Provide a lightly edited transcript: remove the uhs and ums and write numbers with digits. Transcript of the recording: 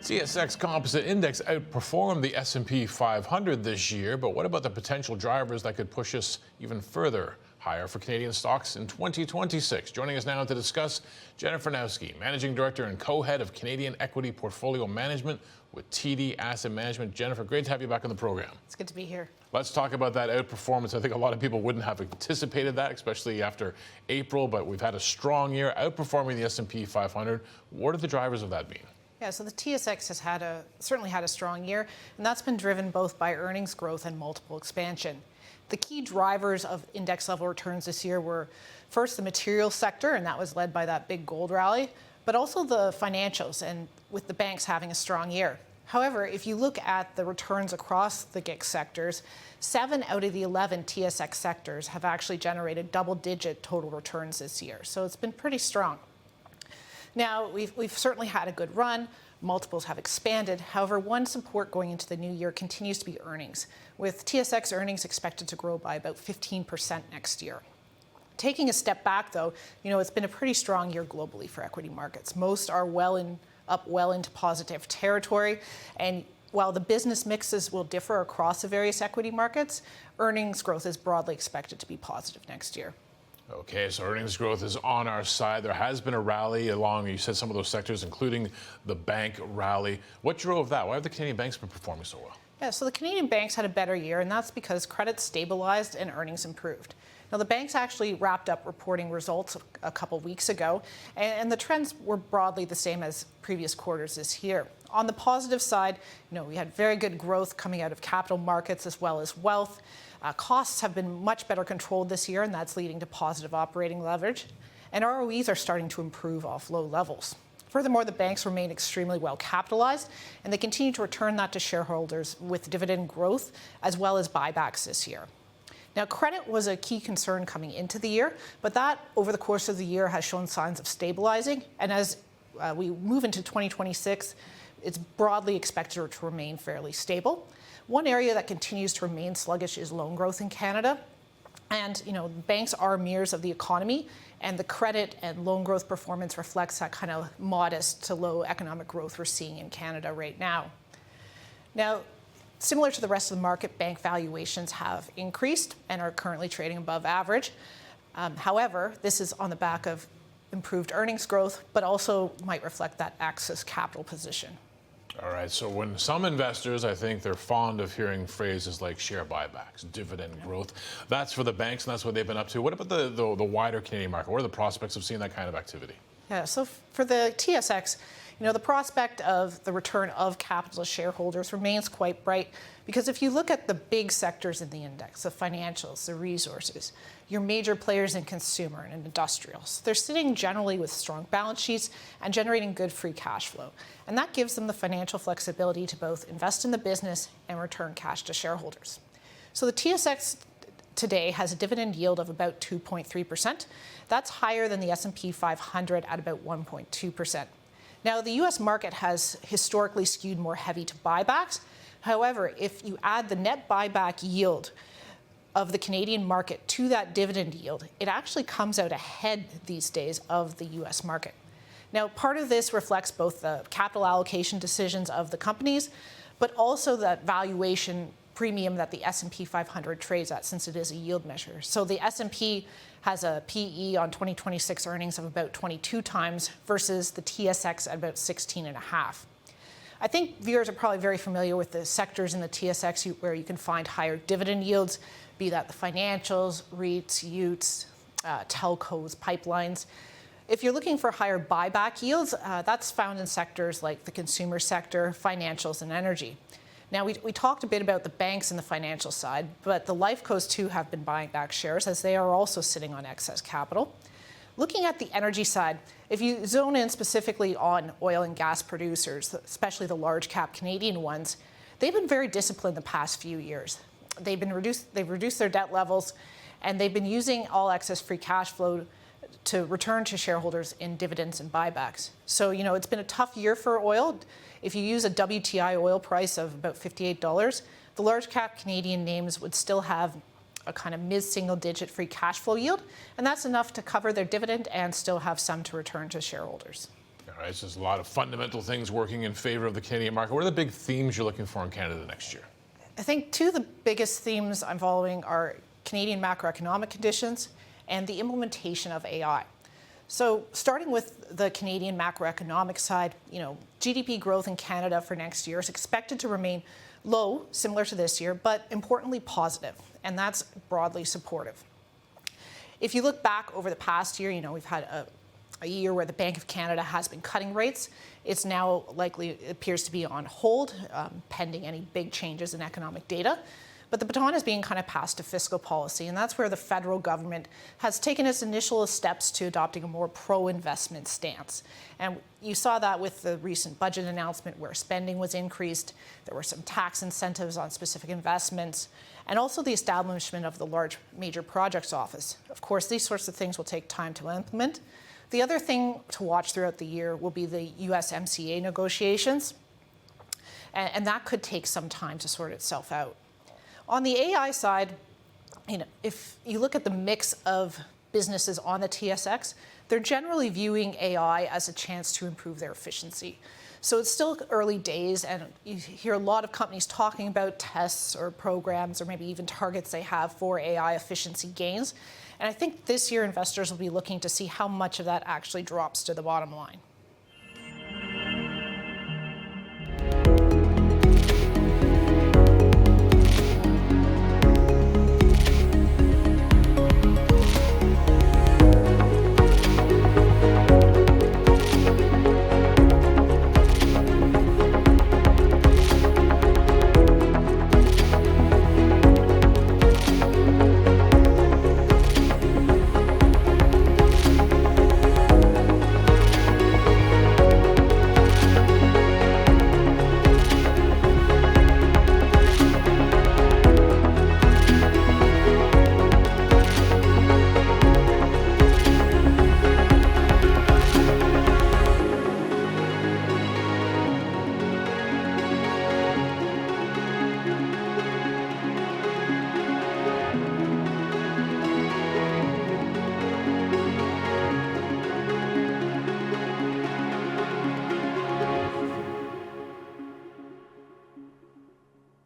TSX Composite Index outperformed the S&P 500 this year, but what about the potential drivers that could push us even further higher for Canadian stocks in 2026? Joining us now to discuss, Jennifer Nowski, Managing Director and Co-Head of Canadian Equity Portfolio Management with TD Asset Management. Jennifer, great to have you back on the program. It's good to be here. Let's talk about that outperformance. I think a lot of people wouldn't have anticipated that, especially after April, but we've had a strong year outperforming the S&P 500. What are the drivers of that been? Yeah, so the TSX has certainly had a strong year, and that's been driven both by earnings growth and multiple expansion. The key drivers of index level returns this year were first the materials sector, and that was led by that big gold rally, but also the financials, and with the banks having a strong year. However, if you look at the returns across the GIC sectors, 7 out of the 11 TSX sectors have actually generated double-digit total returns this year, so it's been pretty strong. Now, we've certainly had a good run. Multiples have expanded. However, one support going into the new year continues to be earnings, with TSX earnings expected to grow by about 15% next year. Taking a step back, though, it's been a pretty strong year globally for equity markets. Most are up well into positive territory, and while the business mixes will differ across the various equity markets, earnings growth is broadly expected to be positive next year. Okay, so earnings growth is on our side. There has been a rally along, you said, some of those sectors, including the bank rally. What drove that? Why have the Canadian banks been performing so well? Yeah, so the Canadian banks had a better year, and that's because credit stabilized and earnings improved. Now, the banks actually wrapped up reporting results a couple weeks ago, and the trends were broadly the same as previous quarters this year. On the positive side, we had very good growth coming out of capital markets as well as wealth. Costs have been much better controlled this year, and that's leading to positive operating leverage. And ROEs are starting to improve off low levels. Furthermore, the banks remain extremely well capitalized, and they continue to return that to shareholders with dividend growth as well as buybacks this year. Now, credit was a key concern coming into the year, but that over the course of the year has shown signs of stabilizing. And as we move into 2026, it's broadly expected to remain fairly stable. One area that continues to remain sluggish is loan growth in Canada. And, banks are mirrors of the economy, and the credit and loan growth performance reflects that kind of modest to low economic growth we're seeing in Canada right now. Now, similar to the rest of the market, bank valuations have increased and are currently trading above average. However, this is on the back of improved earnings growth, but also might reflect that excess capital position. All right, so when some investors, I think they're fond of hearing phrases like share buybacks, dividend growth. That's for the banks, and that's what they've been up to. What about the wider Canadian market? What are the prospects of seeing that kind of activity? Yeah, so for the TSX, the prospect of the return of capital to shareholders remains quite bright, because if you look at the big sectors in the index, the financials, the resources, your major players in consumer and industrials, they're sitting generally with strong balance sheets and generating good free cash flow. And that gives them the financial flexibility to both invest in the business and return cash to shareholders. So the TSX today has a dividend yield of about 2.3%. That's higher than the S&P 500 at about 1.2%. Now, the U.S. market has historically skewed more heavy to buybacks. However, if you add the net buyback yield of the Canadian market to that dividend yield, it actually comes out ahead these days of the U.S. market. Now, part of this reflects both the capital allocation decisions of the companies, but also that valuation premium that the S&P 500 trades at, since it is a yield measure. So the S&P has a PE on 2026 earnings of about 22 times versus the TSX at about 16.5. I think viewers are probably very familiar with the sectors in the TSX where you can find higher dividend yields, be that the financials, REITs, UTs, telcos, pipelines. If you're looking for higher buyback yields, that's found in sectors like the consumer sector, financials, and energy. Now, we talked a bit about the banks and the financial side, but the lifecos too have been buying back shares as they are also sitting on excess capital. Looking at the energy side, if you zone in specifically on oil and gas producers, especially the large cap Canadian ones, they've been very disciplined the past few years. They've reduced their debt levels, and they've been using all excess free cash flow to return to shareholders in dividends and buybacks. So, it's been a tough year for oil. If you use a WTI oil price of about $58, the large cap Canadian names would still have a kind of mid-single digit free cash flow yield, and that's enough to cover their dividend and still have some to return to shareholders. All right, so there's a lot of fundamental things working in favor of the Canadian market. What are the big themes you're looking for in Canada next year? I think two of the biggest themes I'm following are Canadian macroeconomic conditions and the implementation of AI. So starting with the Canadian macroeconomic side, GDP growth in Canada for next year is expected to remain low, similar to this year, but importantly positive, and that's broadly supportive. If you look back over the past year, we've had a year where the Bank of Canada has been cutting rates. It's now likely, it appears to be on hold, pending any big changes in economic data. But the baton is being kind of passed to fiscal policy, and that's where the federal government has taken its initial steps to adopting a more pro-investment stance. And you saw that with the recent budget announcement where spending was increased. There were some tax incentives on specific investments, and also the establishment of the large major projects office. Of course, these sorts of things will take time to implement. The other thing to watch throughout the year will be the USMCA negotiations, and that could take some time to sort itself out. On the AI side, if you look at the mix of businesses on the TSX, they're generally viewing AI as a chance to improve their efficiency. So it's still early days, and you hear a lot of companies talking about tests or programs or maybe even targets they have for AI efficiency gains. And I think this year investors will be looking to see how much of that actually drops to the bottom line.